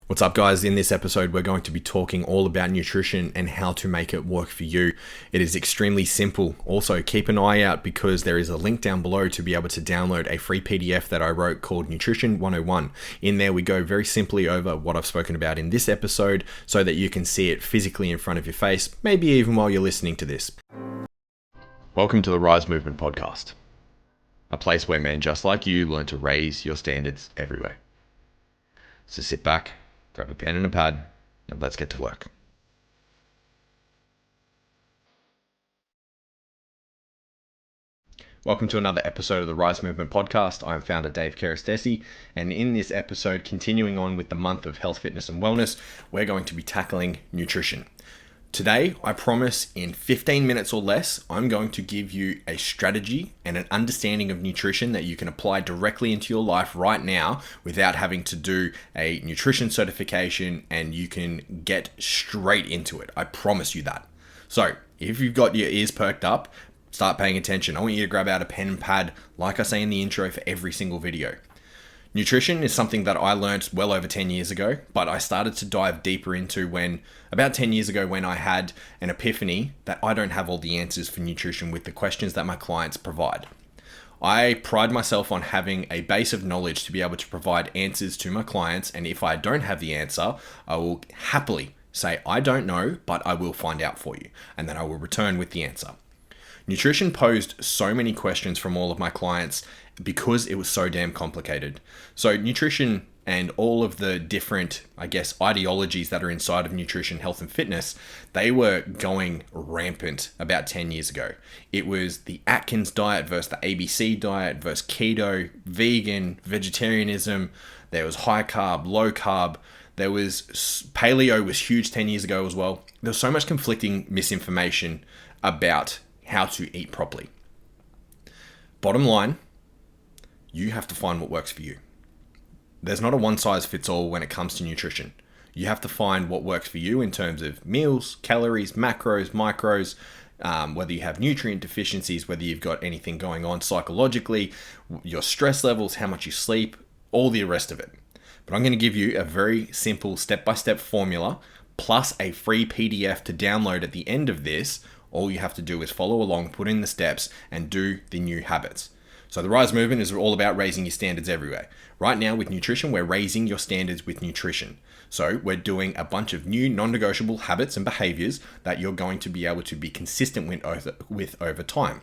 What's up, guys? In this episode, we're going to be talking all about nutrition and how to make it work for you. It is extremely simple. Also, keep an eye out because there is a link down below to be able to download a free PDF that I wrote called Nutrition 101. In there, we go very simply over what I've spoken about in this episode so that you can see it physically in front of your face, maybe even while you're listening to this. Welcome to the R.Y.S.E Movement Podcast, a place where men just like you learn to raise your standards everywhere. So sit back, grab a pen and a pad, and let's get to work. Welcome to another episode of the R.Y.S.E Movement Podcast. I'm founder Dave R.Y.S.E, and in this episode, continuing on with the month of health, fitness, and wellness, we're going to be tackling nutrition. Today, I promise in 15 minutes or less, I'm going to give you a strategy and an understanding of nutrition that you can apply directly into your life right now without having to do a nutrition certification, and you can get straight into it. I promise you that. So if you've got your ears perked up, start paying attention. I want you to grab out a pen and pad, like I say in the intro for every single video. Nutrition is something that I learned well over 10 years ago, but I started to dive deeper into about 10 years ago when I had an epiphany that I don't have all the answers for nutrition with the questions that my clients provide. I pride myself on having a base of knowledge to be able to provide answers to my clients, and if I don't have the answer, I will happily say, I don't know, but I will find out for you, and then I will return with the answer. Nutrition posed so many questions from all of my clients because it was so damn complicated. So nutrition and all of the different, ideologies that are inside of nutrition, health, and fitness, they were going rampant about 10 years ago. It was the Atkins diet versus the ABC diet versus keto, vegan, vegetarianism. There was high carb, low carb. There was paleo was huge 10 years ago as well. There was so much conflicting misinformation about how to eat properly. Bottom line, you have to find what works for you. There's not a one size fits all when it comes to nutrition. You have to find what works for you in terms of meals, calories, macros, micros, whether you have nutrient deficiencies, whether you've got anything going on psychologically, your stress levels, how much you sleep, all the rest of it. But I'm going to give you a very simple step-by-step formula plus a free PDF to download at the end of this. All you have to do is follow along, put in the steps, and do the new habits. So the R.Y.S.E movement is all about raising your standards everywhere. Right now with nutrition, we're raising your standards with nutrition. So we're doing a bunch of new non-negotiable habits and behaviors that you're going to be able to be consistent with over time.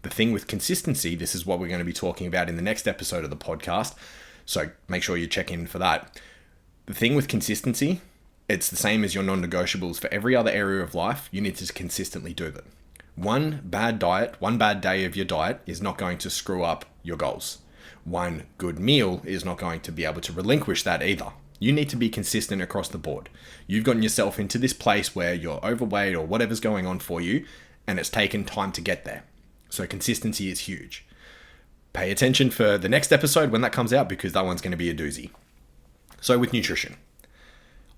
The thing with consistency, this is what we're going to be talking about in the next episode of the podcast. So make sure you check in for that. The thing with consistency, it's the same as your non-negotiables for every other area of life. You need to consistently do them. One bad day of your diet is not going to screw up your goals. One good meal is not going to be able to relinquish that either. You need to be consistent across the board. You've gotten yourself into this place where you're overweight or whatever's going on for you, and it's taken time to get there. So consistency is huge. Pay attention for the next episode when that comes out, because that one's going to be a doozy. So with nutrition,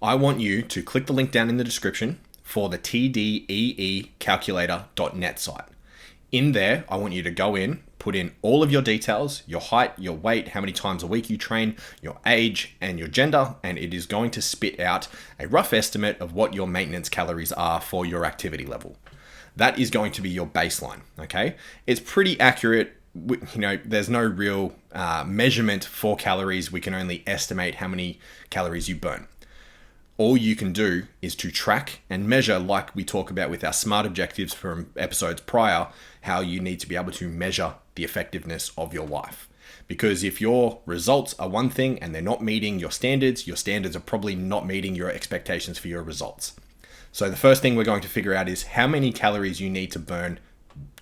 I want you to click the link down in the description for the tdeecalculator.net site. In there, I want you to go in, put in all of your details, your height, your weight, how many times a week you train, your age, and your gender, and it is going to spit out a rough estimate of what your maintenance calories are for your activity level. That is going to be your baseline, okay? It's pretty accurate. There's no real measurement for calories. We can only estimate how many calories you burn. All you can do is to track and measure, like we talk about with our SMART objectives from episodes prior, how you need to be able to measure the effectiveness of your life. Because if your results are one thing and they're not meeting your standards are probably not meeting your expectations for your results. So the first thing we're going to figure out is how many calories you need to burn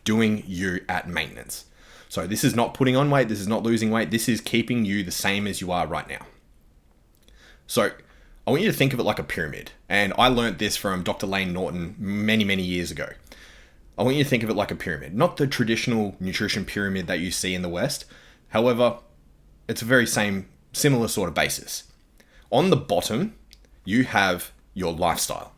doing you at maintenance. So this is not putting on weight, this is not losing weight, this is keeping you the same as you are right now. So I want you to think of it like a pyramid. And I learned this from Dr. Layne Norton many, many years ago. I want you to think of it like a pyramid, not the traditional nutrition pyramid that you see in the West. However, it's a very similar sort of basis. On the bottom, you have your lifestyle.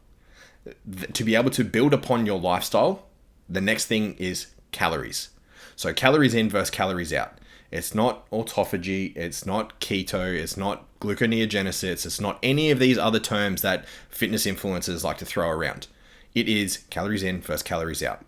To be able to build upon your lifestyle, the next thing is calories. So calories in versus calories out. It's not autophagy. It's not keto. It's not gluconeogenesis. It's not any of these other terms that fitness influencers like to throw around. It is calories in versus calories out.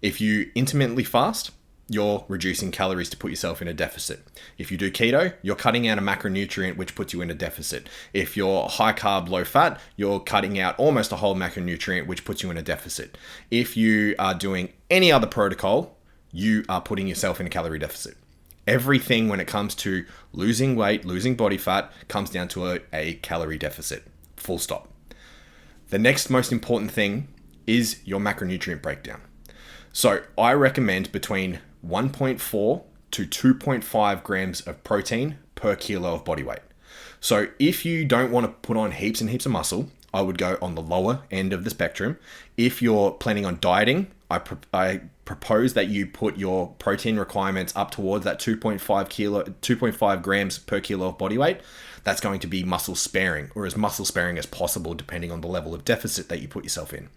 If you intermittently fast, you're reducing calories to put yourself in a deficit. If you do keto, you're cutting out a macronutrient which puts you in a deficit. If you're high carb, low fat, you're cutting out almost a whole macronutrient which puts you in a deficit. If you are doing any other protocol, you are putting yourself in a calorie deficit. Everything when it comes to losing weight, losing body fat, comes down to a calorie deficit. Full stop. The next most important thing is your macronutrient breakdown. So I recommend between 1.4 to 2.5 grams of protein per kilo of body weight. So if you don't want to put on heaps and heaps of muscle, I would go on the lower end of the spectrum. If you're planning on dieting, I propose that you put your protein requirements up towards that 2.5 grams per kilo of body weight. That's going to be muscle sparing, or as muscle sparing as possible, depending on the level of deficit that you put yourself in.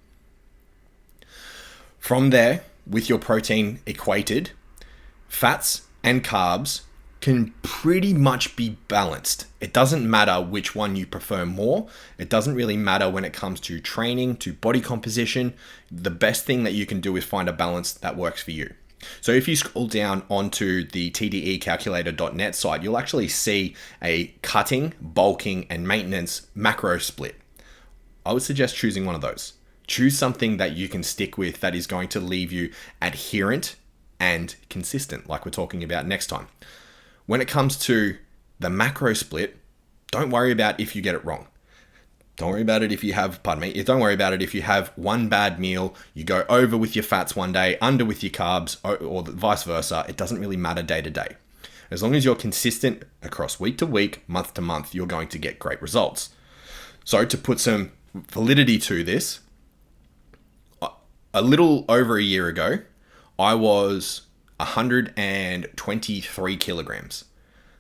From there, with your protein equated, fats and carbs can pretty much be balanced. It doesn't matter which one you prefer more. It doesn't really matter when it comes to training, to body composition. The best thing that you can do is find a balance that works for you. So if you scroll down onto the tdecalculator.net site, you'll actually see a cutting, bulking, and maintenance macro split. I would suggest choosing one of those. Choose something that you can stick with that is going to leave you adherent and consistent, like we're talking about next time. When it comes to the macro split, don't worry about if you get it wrong. Don't worry about it if you have, don't worry about it if you have one bad meal, you go over with your fats one day, under with your carbs, or vice versa. It doesn't really matter day to day. As long as you're consistent across week to week, month to month, you're going to get great results. So to put some validity to this, a little over a year ago, I was 123 kilograms.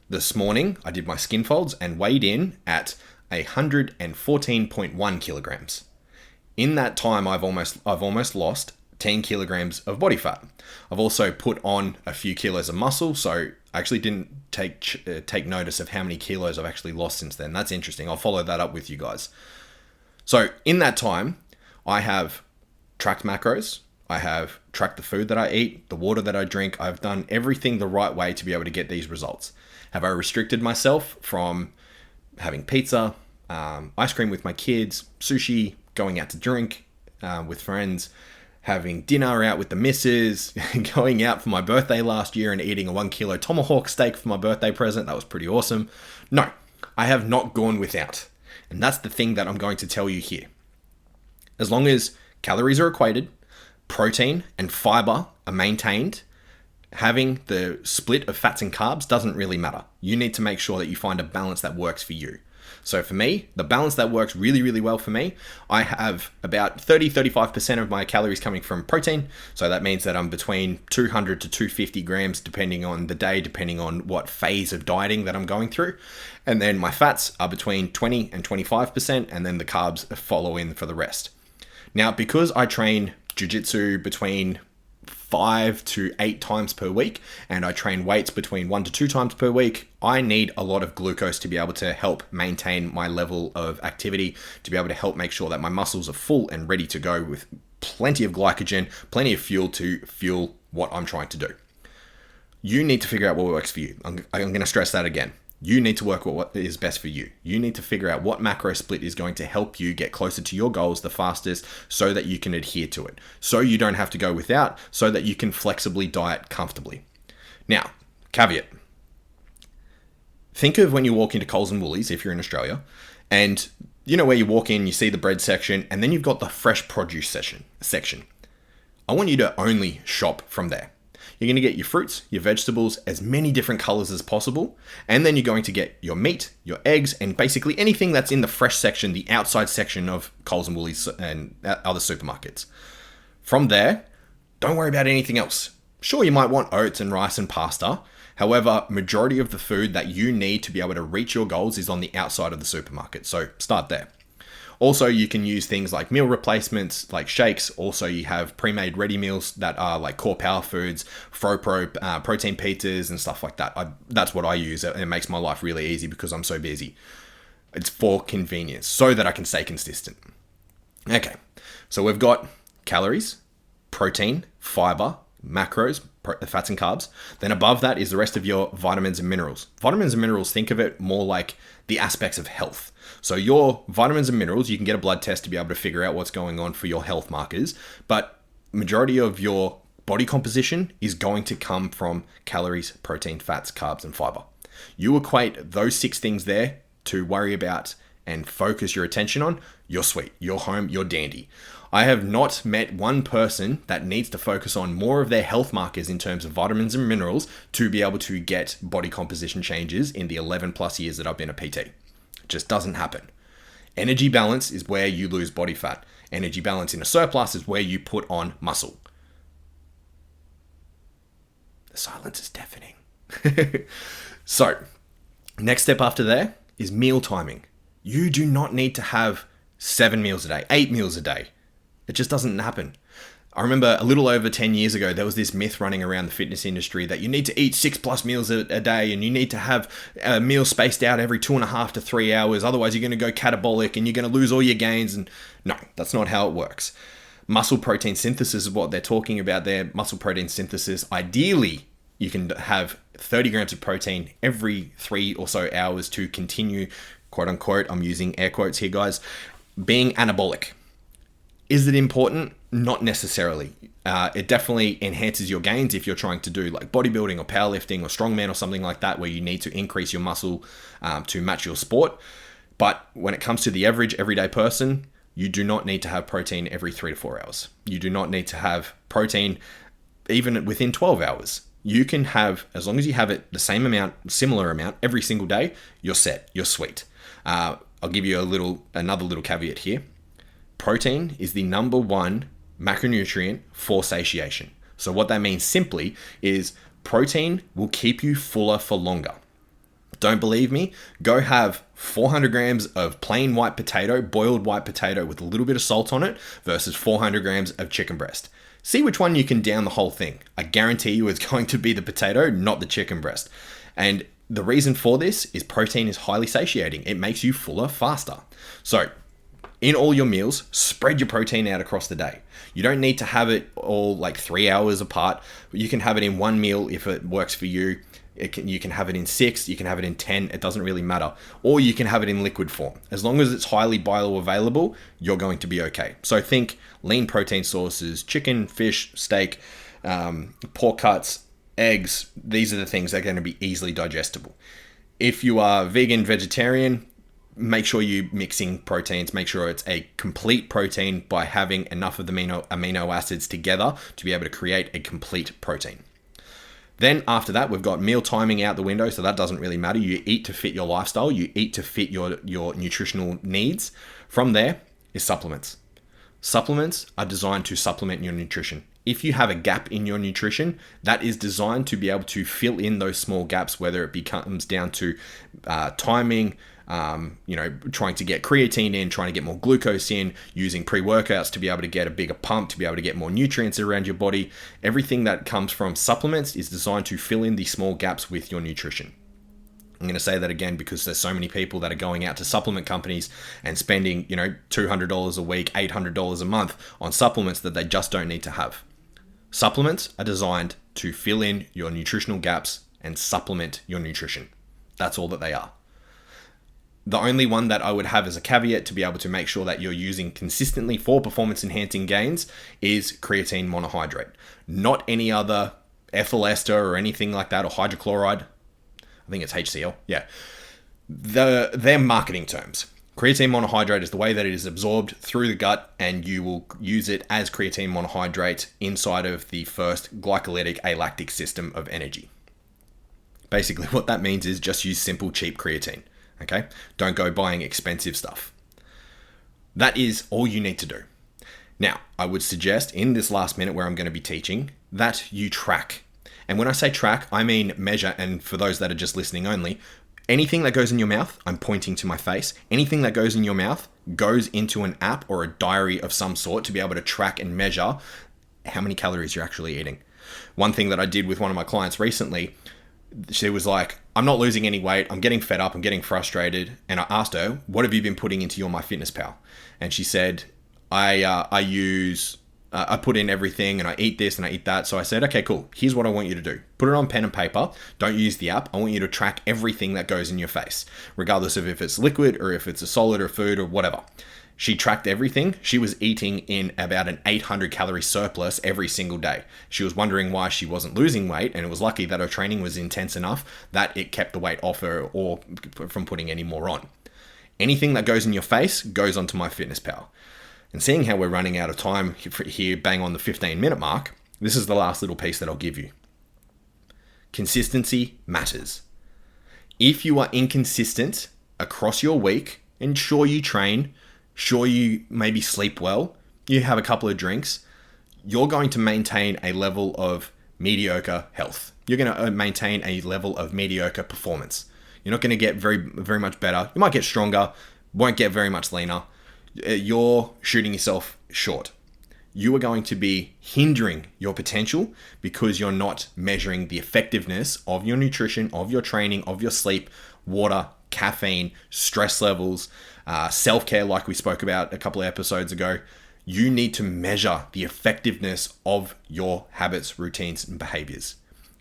This morning, I did my skin folds and weighed in at 114.1 kilograms. In that time, I've almost lost 10 kilograms of body fat. I've also put on a few kilos of muscle, so I actually didn't take notice of how many kilos I've actually lost since then. That's interesting. I'll follow that up with you guys. So in that time, I have tracked macros, I have tracked the food that I eat, the water that I drink. I've done everything the right way to be able to get these results. Have I restricted myself from having pizza, ice cream with my kids, sushi, going out to drink with friends, having dinner out with the missus, going out for my birthday last year and eating a 1 kilo tomahawk steak for my birthday present? That was pretty awesome. No, I have not gone without. And that's the thing that I'm going to tell you here. As long as calories are equated, protein and fiber are maintained, having the split of fats and carbs doesn't really matter. You need to make sure that you find a balance that works for you. So for me, the balance that works really, really well for me, I have about 30-35% of my calories coming from protein. So that means that I'm between 200 to 250 grams, depending on the day, depending on what phase of dieting that I'm going through. And then my fats are between 20 and 25%, and then the carbs follow in for the rest. Now, because I train jiu-jitsu between 5 to 8 times per week, and I train weights between 1 to 2 times per week, I need a lot of glucose to be able to help maintain my level of activity, to be able to help make sure that my muscles are full and ready to go with plenty of glycogen, plenty of fuel to fuel what I'm trying to do. You need to figure out what works for you. I'm going to stress that again. You need to work with what is best for you. You need to figure out what macro split is going to help you get closer to your goals the fastest so that you can adhere to it. So you don't have to go without, so that you can flexibly diet comfortably. Now, caveat. Think of when you walk into Coles and Woolies, if you're in Australia, and you know where you walk in, you see the bread section, and then you've got the fresh produce section. I want you to only shop from there. You're going to get your fruits, your vegetables, as many different colors as possible. And then you're going to get your meat, your eggs, and basically anything that's in the fresh section, the outside section of Coles and Woolies and other supermarkets. From there, don't worry about anything else. Sure, you might want oats and rice and pasta. However, majority of the food that you need to be able to reach your goals is on the outside of the supermarket. So start there. Also, you can use things like meal replacements, like shakes. Also, you have pre-made ready meals that are like Core Power Foods, FroPro, protein pizzas, and stuff like that. That's what I use, and it makes my life really easy because I'm so busy. It's for convenience, so that I can stay consistent. Okay, so we've got calories, protein, fiber, macros, fats and carbs. Then above that is the rest of your vitamins and minerals. Vitamins and minerals, think of it more like the aspects of health. So your vitamins and minerals, you can get a blood test to be able to figure out what's going on for your health markers, but majority of your body composition is going to come from calories, protein, fats, carbs, and fiber. You equate those 6 things there to worry about and focus your attention on, you're sweet, you're home, you're dandy. I have not met one person that needs to focus on more of their health markers in terms of vitamins and minerals to be able to get body composition changes in the 11 plus years that I've been a PT. It just doesn't happen. Energy balance is where you lose body fat. Energy balance in a surplus is where you put on muscle. The silence is deafening. So, next step after there is meal timing. You do not need to have 7 meals a day, 8 meals a day. It just doesn't happen. I remember a little over 10 years ago, there was this myth running around the fitness industry that you need to eat 6+ meals a day, and you need to have a meal spaced out every 2.5 to 3 hours. Otherwise, you're going to go catabolic and you're going to lose all your gains. And no, that's not how it works. Muscle protein synthesis is what they're talking about there. Muscle protein synthesis, ideally, you can have 30 grams of protein every 3 or so hours to continue, quote unquote, I'm using air quotes here, guys, being anabolic. Is it important? Not necessarily. It definitely enhances your gains if you're trying to do like bodybuilding or powerlifting or strongman or something like that, where you need to increase your muscle to match your sport. But when it comes to the average everyday person, you do not need to have protein every 3 to 4 hours. You do not need to have protein even within 12 hours. You can have, as long as you have it the same amount, similar amount every single day, you're set, you're sweet. I'll give you another little caveat here. Protein is the number 1 macronutrient for satiation. So what that means simply is protein will keep you fuller for longer. Don't believe me? Go have 400 grams of plain white potato, boiled white potato with a little bit of salt on it versus 400 grams of chicken breast. See which one you can down the whole thing. I guarantee you it's going to be the potato, not the chicken breast. And the reason for this is protein is highly satiating. It makes you fuller faster. So in all your meals, spread your protein out across the day. You don't need to have it all like 3 hours apart. You can have it in one meal if it works for you. You can have it in 6, you can have it in 10, it doesn't really matter. Or you can have it in liquid form. As long as it's highly bioavailable, you're going to be okay. So think lean protein sources, chicken, fish, steak, pork cuts, eggs. These are the things that are going to be easily digestible. If you are vegan, vegetarian, make sure you're mixing proteins. Make sure it's a complete protein by having enough of the amino acids together to be able to create a complete protein. Then after that, we've got meal timing out the window, so that doesn't really matter. You eat to fit your lifestyle. You eat to fit your nutritional needs. From there is supplements. Supplements are designed to supplement your nutrition. If you have a gap in your nutrition, that is designed to be able to fill in those small gaps, whether it becomes down to timing, trying to get creatine in, trying to get more glucose in, using pre-workouts to be able to get a bigger pump, to be able to get more nutrients around your body. Everything that comes from supplements is designed to fill in the small gaps with your nutrition. I'm going to say that again because there's so many people that are going out to supplement companies and spending, $200 a week, $800 a month on supplements that they just don't need to have. Supplements are designed to fill in your nutritional gaps and supplement your nutrition. That's all that they are. The only one that I would have as a caveat to be able to make sure that you're using consistently for performance enhancing gains is creatine monohydrate. Not any other ethyl ester or anything like that, or hydrochloride. I think it's HCl. Yeah. They're marketing terms. Creatine monohydrate is the way that it is absorbed through the gut, and you will use it as creatine monohydrate inside of the first glycolytic alactic system of energy. Basically, what that means is just use simple, cheap creatine. Okay? Don't go buying expensive stuff. That is all you need to do. Now, I would suggest in this last minute where I'm going to be teaching that you track. And when I say track, I mean measure. And for those that are just listening only, Anything that goes in your mouth, I'm pointing to my face. Anything that goes in your mouth goes into an app or a diary of some sort to be able to track and measure how many calories you're actually eating. One thing that I did with one of my clients recently, she was like, I'm not losing any weight. I'm getting fed up. I'm getting frustrated. And I asked her, what have you been putting into your MyFitnessPal? And she said, I put in everything and I eat this and I eat that. So I said, okay, cool. Here's what I want you to do. Put it on pen and paper. Don't use the app. I want you to track everything that goes in your face, regardless of if it's liquid or if it's a solid or food or whatever. She tracked everything. She was eating in about an 800 calorie surplus every single day. She was wondering why she wasn't losing weight, and it was lucky that her training was intense enough that it kept the weight off her or from putting any more on. Anything that goes in your face goes onto MyFitnessPal. And seeing how we're running out of time here, bang on the 15-minute mark, this is the last little piece that I'll give you. Consistency matters. If you are inconsistent across your week, and sure you train, sure you maybe sleep well, you have a couple of drinks, you're going to maintain a level of mediocre health. You're going to maintain a level of mediocre performance. You're not going to get very much better. You might get stronger, won't get very much leaner. You're shooting yourself short. You are going to be hindering your potential because you're not measuring the effectiveness of your nutrition, of your training, of your sleep, water, caffeine, stress levels, self-care like we spoke about a couple of episodes ago. You need to measure the effectiveness of your habits, routines, and behaviors.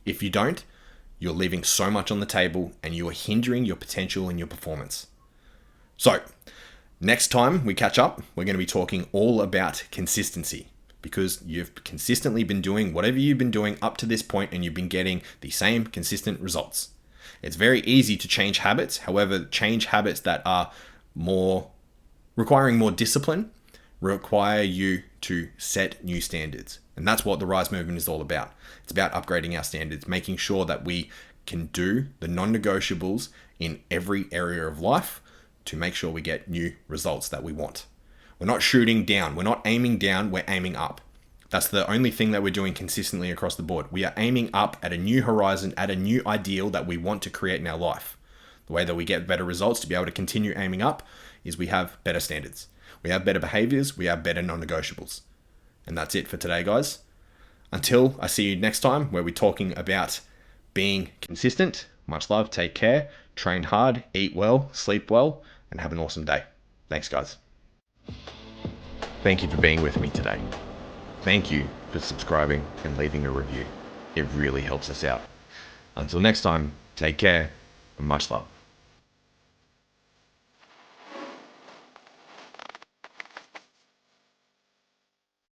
If you don't, you're leaving so much on the table and you are hindering your potential and your performance. So, next time we catch up, we're going to be talking all about consistency, because you've consistently been doing whatever you've been doing up to this point and you've been getting the same consistent results. It's very easy to change habits. However, change habits that are requiring more discipline require you to set new standards. And that's what the R.Y.S.E movement is all about. It's about upgrading our standards, making sure that we can do the non-negotiables in every area of life to make sure we get new results that we want. We're not shooting down. We're not aiming down. We're aiming up. That's the only thing that we're doing consistently across the board. We are aiming up at a new horizon, at a new ideal that we want to create in our life. The way that we get better results to be able to continue aiming up is we have better standards. We have better behaviors. We have better non-negotiables. And that's it for today, guys. Until I see you next time, where we're talking about being consistent. Much love. Take care. Train hard. Eat well. Sleep well. And have an awesome day. Thanks, guys. Thank you for being with me today. Thank you for subscribing and leaving a review. It really helps us out. Until next time, take care and much love.